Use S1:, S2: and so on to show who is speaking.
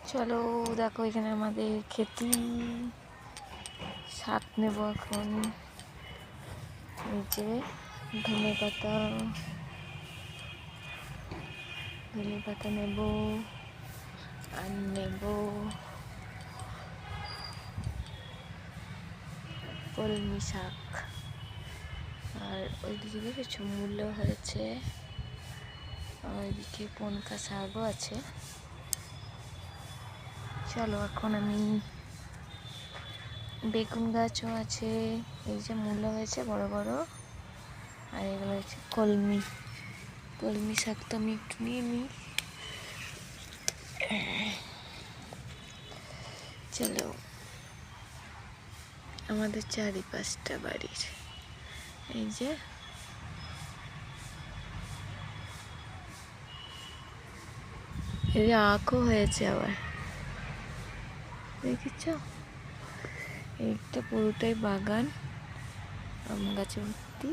S1: চলো দেখো এখানে আমাদের ক্ষেতি শাক নেব এখন। এই যে ধনে পাতা নেব আর নেব কলমি শাক। আর ওইদিকে দেখেছো মূল্য হয়েছে, ওইদিকে পনকা শাকও আছে। চলো এখন আমি বেগুন গাছও আছে, এই যে মূল্য হয়েছে বড় বড়। আর এগুলো হচ্ছে কলমি শাক। তো আমি একটু নিয়ে নিই। চলো আমাদের চারিপাশটা বাড়ির এই যে এই যে আখও হয়েছে আবার, দেখেছ? এইটা পুরোটাই বাগান, আম গাছে ভর্তি।